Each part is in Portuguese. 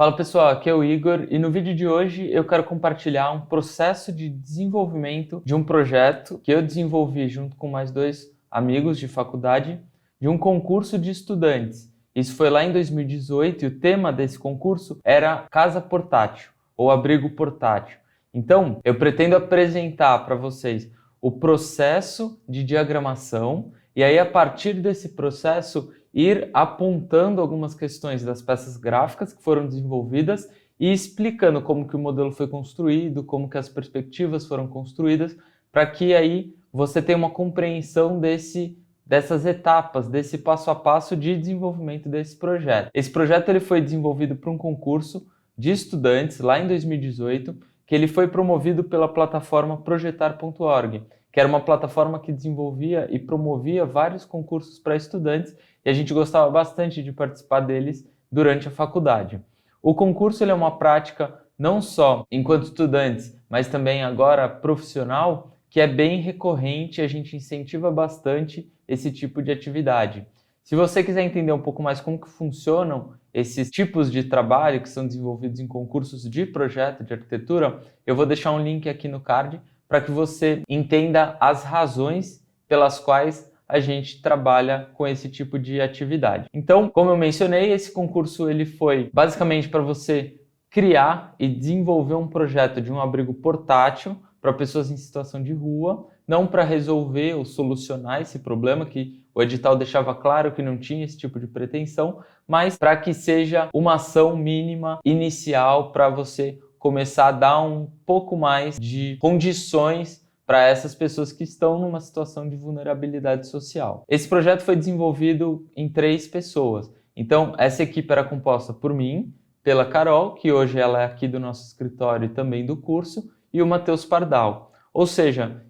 Fala pessoal, aqui é o Igor e no vídeo de hoje eu quero compartilhar um processo de desenvolvimento de um projeto que eu desenvolvi junto com mais dois amigos de faculdade de um concurso de estudantes. Isso foi lá em 2018 e o tema desse concurso era Casa Portátil ou Abrigo Portátil. Então, eu pretendo apresentar para vocês o processo de diagramação e aí a partir desse processo ir apontando algumas questões das peças gráficas que foram desenvolvidas e explicando como que o modelo foi construído, como que as perspectivas foram construídas, para que aí você tenha uma compreensão dessas etapas, desse passo a passo de desenvolvimento desse projeto. Esse projeto ele foi desenvolvido para um concurso de estudantes lá em 2018, que ele foi promovido pela plataforma projetar.org, que era uma plataforma que desenvolvia e promovia vários concursos para estudantes e a gente gostava bastante de participar deles durante a faculdade. O concurso ele é uma prática não só enquanto estudantes, mas também agora profissional, que é bem recorrente e a gente incentiva bastante esse tipo de atividade. Se você quiser entender um pouco mais como que funcionam esses tipos de trabalho que são desenvolvidos em concursos de projeto de arquitetura, eu vou deixar um link aqui no card para que você entenda as razões pelas quais a gente trabalha com esse tipo de atividade. Então, como eu mencionei, esse concurso ele foi basicamente para você criar e desenvolver um projeto de um abrigo portátil para pessoas em situação de rua, não para resolver ou solucionar esse problema, que o edital deixava claro que não tinha esse tipo de pretensão, mas para que seja uma ação mínima inicial para você começar a dar um pouco mais de condições para essas pessoas que estão numa situação de vulnerabilidade social. Esse projeto foi desenvolvido em 3 pessoas. Então, essa equipe era composta por mim, pela Carol, que hoje ela é aqui do nosso escritório e também do curso, e o Matheus Pardal. Ou seja,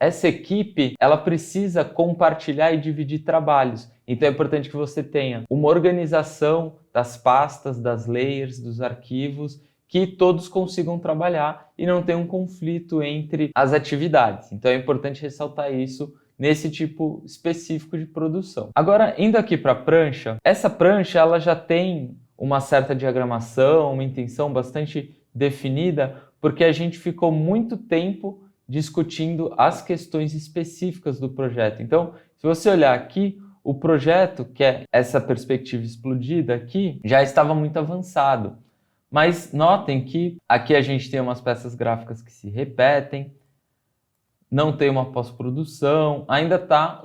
essa equipe ela precisa compartilhar e dividir trabalhos. Então é importante que você tenha uma organização das pastas, das layers, dos arquivos, que todos consigam trabalhar e não tenha um conflito entre as atividades. Então é importante ressaltar isso nesse tipo específico de produção. Agora, indo aqui para a prancha, essa prancha ela já tem uma certa diagramação, uma intenção bastante definida, porque a gente ficou muito tempo discutindo as questões específicas do projeto. Então, se você olhar aqui, o projeto, que é essa perspectiva explodida aqui, já estava muito avançado. Mas notem que aqui a gente tem umas peças gráficas que se repetem, não tem uma pós-produção, ainda está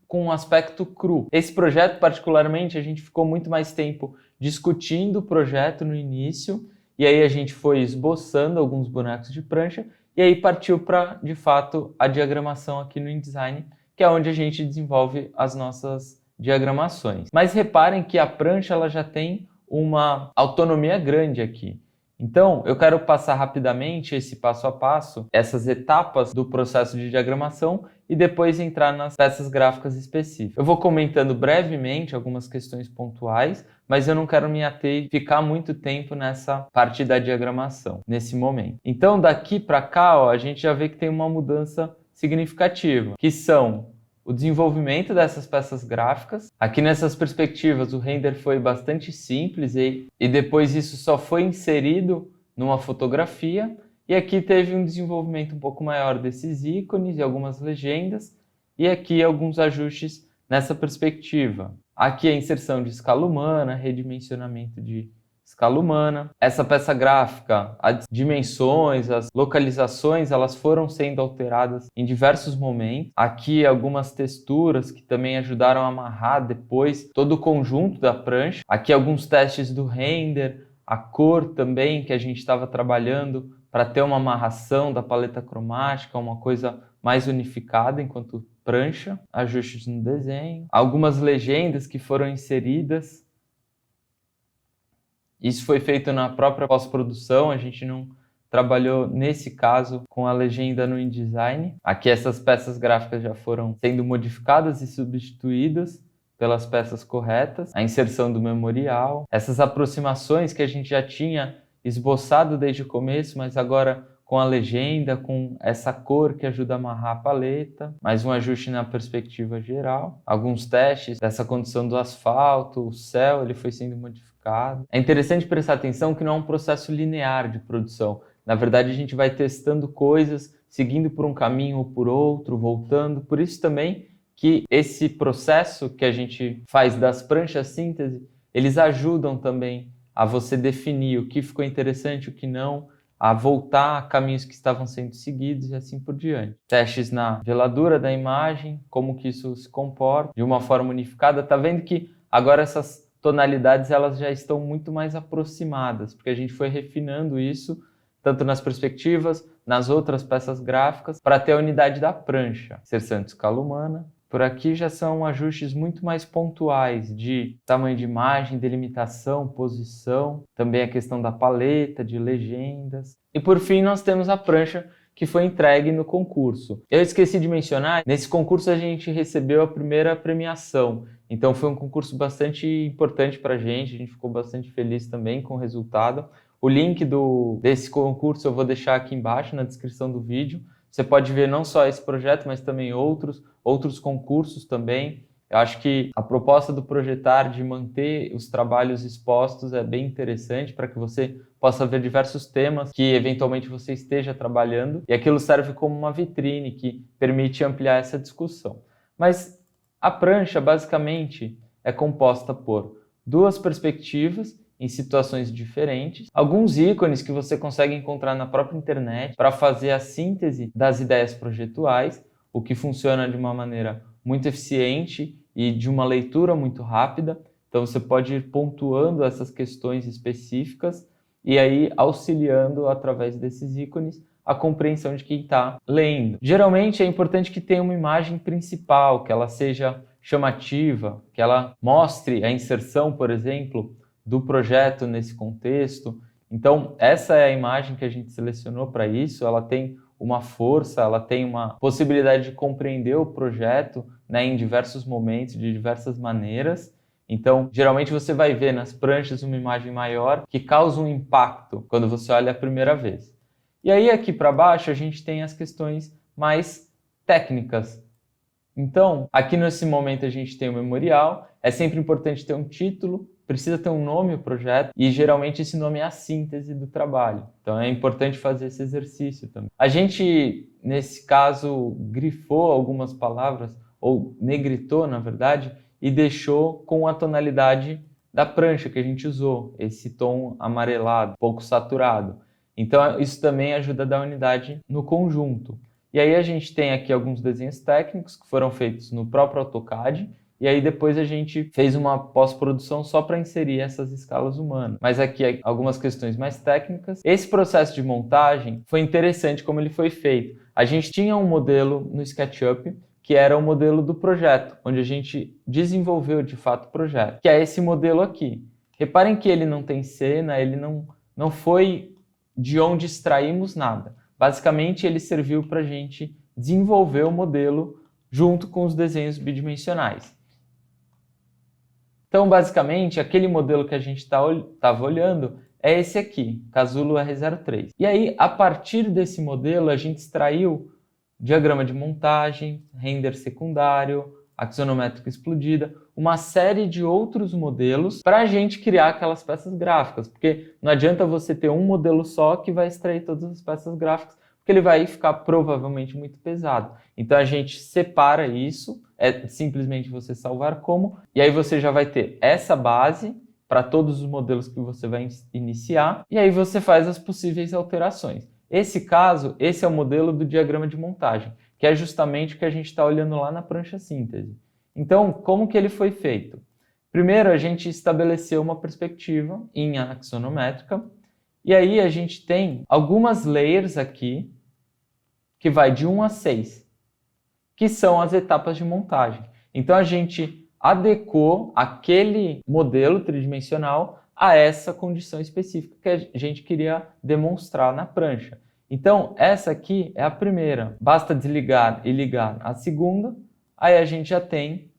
com um aspecto cru. Esse projeto, particularmente, a gente ficou muito mais tempo discutindo o projeto no início, e aí a gente foi esboçando alguns bonecos de prancha, e aí partiu para, de fato, a diagramação aqui no InDesign, que é onde a gente desenvolve as nossas diagramações. Mas reparem que a prancha ela já tem uma autonomia grande aqui. Então, eu quero passar rapidamente esse passo a passo, essas etapas do processo de diagramação e depois entrar nas peças gráficas específicas. Eu vou comentando brevemente algumas questões pontuais, mas eu não quero me ater e ficar muito tempo nessa parte da diagramação, nesse momento. Então, daqui para cá, a gente já vê que tem uma mudança significativa, que são o desenvolvimento dessas peças gráficas. Aqui nessas perspectivas o render foi bastante simples e depois isso só foi inserido numa fotografia. E aqui teve um desenvolvimento um pouco maior desses ícones e algumas legendas. E aqui alguns ajustes nessa perspectiva. Aqui a inserção de escala humana, redimensionamento de escala humana. Essa peça gráfica, as dimensões, as localizações, elas foram sendo alteradas em diversos momentos. Aqui algumas texturas que também ajudaram a amarrar depois todo o conjunto da prancha. Aqui alguns testes do render, a cor também que a gente estava trabalhando para ter uma amarração da paleta cromática, uma coisa mais unificada enquanto prancha. Ajustes no desenho. Algumas legendas que foram inseridas. Isso foi feito na própria pós-produção, a gente não trabalhou, nesse caso, com a legenda no InDesign. Aqui essas peças gráficas já foram sendo modificadas e substituídas pelas peças corretas. A inserção do memorial. Essas aproximações que a gente já tinha esboçado desde o começo, mas agora com a legenda, com essa cor que ajuda a amarrar a paleta, mais um ajuste na perspectiva geral, alguns testes dessa condição do asfalto, o céu ele foi sendo modificado. modificada. É interessante prestar atenção que não é um processo linear de produção. Na verdade, a gente vai testando coisas, seguindo por um caminho ou por outro, voltando. Por isso também que esse processo que a gente faz das pranchas síntese, eles ajudam também a você definir o que ficou interessante, o que não, a voltar a caminhos que estavam sendo seguidos e assim por diante. Testes na veladura da imagem, como que isso se comporta de uma forma unificada. Tá vendo que agora essas tonalidades elas já estão muito mais aproximadas, porque a gente foi refinando isso tanto nas perspectivas, nas outras peças gráficas, para ter a unidade da prancha. Inserção de escala humana. Por aqui já são ajustes muito mais pontuais de tamanho de imagem, delimitação, posição, também a questão da paleta, de legendas. E por fim nós temos a prancha que foi entregue no concurso. Eu esqueci de mencionar, nesse concurso a gente recebeu a primeira premiação. Então foi um concurso bastante importante para a gente ficou bastante feliz também com o resultado. O link desse concurso eu vou deixar aqui embaixo na descrição do vídeo. Você pode ver não só esse projeto, mas também outros concursos também. Eu acho que a proposta do Projetar de manter os trabalhos expostos é bem interessante para que você possa ver diversos temas que eventualmente você esteja trabalhando e aquilo serve como uma vitrine que permite ampliar essa discussão. Mas a prancha basicamente é composta por duas perspectivas em situações diferentes, alguns ícones que você consegue encontrar na própria internet para fazer a síntese das ideias projetuais, o que funciona de uma maneira muito eficiente e de uma leitura muito rápida. Então você pode ir pontuando essas questões específicas e aí auxiliando através desses ícones a compreensão de quem está lendo. Geralmente é importante que tenha uma imagem principal, que ela seja chamativa, que ela mostre a inserção, por exemplo, do projeto nesse contexto. Então, essa é a imagem que a gente selecionou para isso. Ela tem uma força, ela tem uma possibilidade de compreender o projeto, né, em diversos momentos, de diversas maneiras. Então, geralmente você vai ver nas pranchas uma imagem maior que causa um impacto quando você olha a primeira vez. E aí, aqui para baixo, a gente tem as questões mais técnicas. Então, aqui nesse momento a gente tem o memorial. É sempre importante ter um título, precisa ter um nome o projeto e geralmente esse nome é a síntese do trabalho. Então é importante fazer esse exercício também. A gente, nesse caso, grifou algumas palavras, ou negritou, na verdade, e deixou com a tonalidade da prancha que a gente usou, esse tom amarelado, pouco saturado. Então isso também ajuda a dar unidade no conjunto. E aí a gente tem aqui alguns desenhos técnicos que foram feitos no próprio AutoCAD, e aí depois a gente fez uma pós-produção só para inserir essas escalas humanas. Mas aqui algumas questões mais técnicas. Esse processo de montagem foi interessante como ele foi feito. A gente tinha um modelo no SketchUp, que era o modelo do projeto, onde a gente desenvolveu de fato o projeto, que é esse modelo aqui. Reparem que ele não tem cena, ele não foi de onde extraímos nada. Basicamente ele serviu para a gente desenvolver o modelo junto com os desenhos bidimensionais. Então, basicamente, aquele modelo que a gente estava olhando é esse aqui, Casulo R03. E aí, a partir desse modelo, a gente extraiu diagrama de montagem, render secundário, axonométrica explodida, uma série de outros modelos para a gente criar aquelas peças gráficas. Porque não adianta você ter um modelo só que vai extrair todas as peças gráficas, porque ele vai ficar provavelmente muito pesado. Então a gente separa isso, é simplesmente você salvar como, e aí você já vai ter essa base para todos os modelos que você vai iniciar, e aí você faz as possíveis alterações. Esse é o modelo do diagrama de montagem, que é justamente o que a gente está olhando lá na prancha síntese. Então, como que ele foi feito? Primeiro, a gente estabeleceu uma perspectiva em axonométrica, e aí a gente tem algumas layers aqui, que vai de 1 a 6, que são as etapas de montagem. Então a gente adequou aquele modelo tridimensional a essa condição específica que a gente queria demonstrar na prancha. Então essa aqui é a primeira. Basta desligar e ligar a segunda, aí a gente já tem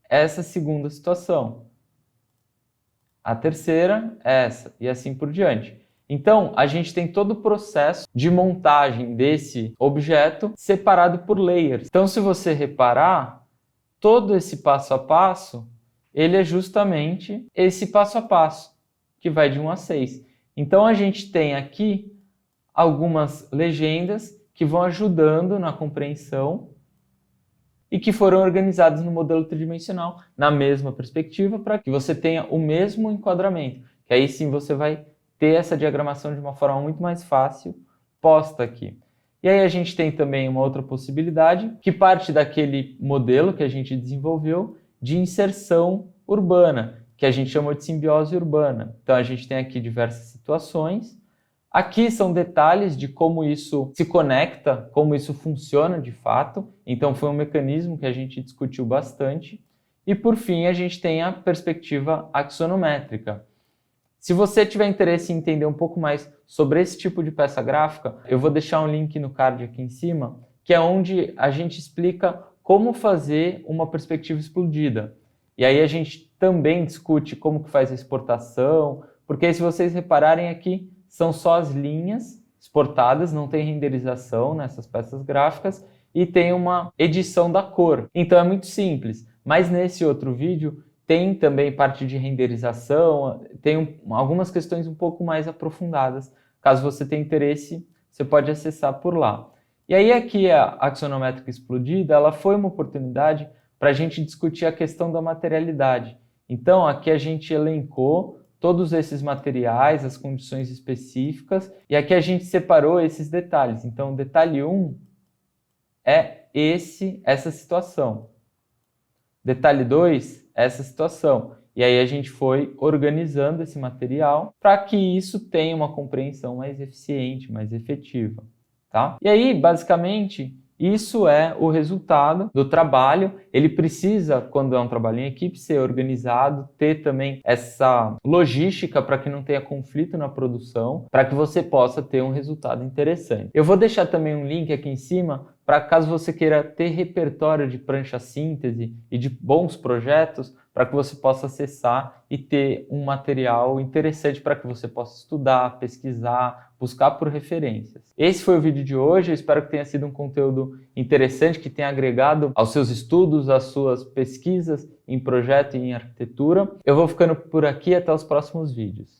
essa segunda situação. A terceira, essa, e assim por diante. Então, a gente tem todo o processo de montagem desse objeto separado por layers. Então, se você reparar, todo esse passo a passo, ele é justamente esse passo a passo. que vai de 1 a 6. Então a gente tem aqui algumas legendas que vão ajudando na compreensão e que foram organizadas no modelo tridimensional na mesma perspectiva para que você tenha o mesmo enquadramento, que aí sim você vai ter essa diagramação de uma forma muito mais fácil posta aqui. E aí a gente tem também uma outra possibilidade que parte daquele modelo que a gente desenvolveu de inserção urbana, que a gente chamou de simbiose urbana. Então a gente tem aqui diversas situações. Aqui são detalhes de como isso se conecta, como isso funciona de fato. Então foi um mecanismo que a gente discutiu bastante. E por fim a gente tem a perspectiva axonométrica. Se você tiver interesse em entender um pouco mais sobre esse tipo de peça gráfica, eu vou deixar um link no card aqui em cima, que é onde a gente explica como fazer uma perspectiva explodida. E aí a gente também discute como que faz a exportação, porque aí, se vocês repararem aqui, são só as linhas exportadas, não tem renderização nessas peças gráficas e tem uma edição da cor. Então é muito simples, mas nesse outro vídeo tem também parte de renderização, tem algumas questões um pouco mais aprofundadas. Caso você tenha interesse, você pode acessar por lá. E aí aqui a axonométrica explodida, ela foi uma oportunidade para a gente discutir a questão da materialidade. Então aqui a gente elencou todos esses materiais, as condições específicas, e aqui a gente separou esses detalhes. Então o detalhe 1 é essa situação. Detalhe 2, essa situação. E aí a gente foi organizando esse material para que isso tenha uma compreensão mais eficiente, mais efetiva, tá? E aí, basicamente, isso é o resultado do trabalho. Ele precisa, quando é um trabalho em equipe, ser organizado, ter também essa logística para que não tenha conflito na produção, para que você possa ter um resultado interessante. Eu vou deixar também um link aqui em cima para caso você queira ter repertório de prancha síntese e de bons projetos, para que você possa acessar e ter um material interessante para que você possa estudar, pesquisar, buscar por referências. Esse foi o vídeo de hoje, eu espero que tenha sido um conteúdo interessante, que tenha agregado aos seus estudos, às suas pesquisas em projeto e em arquitetura. Eu vou ficando por aqui, até os próximos vídeos.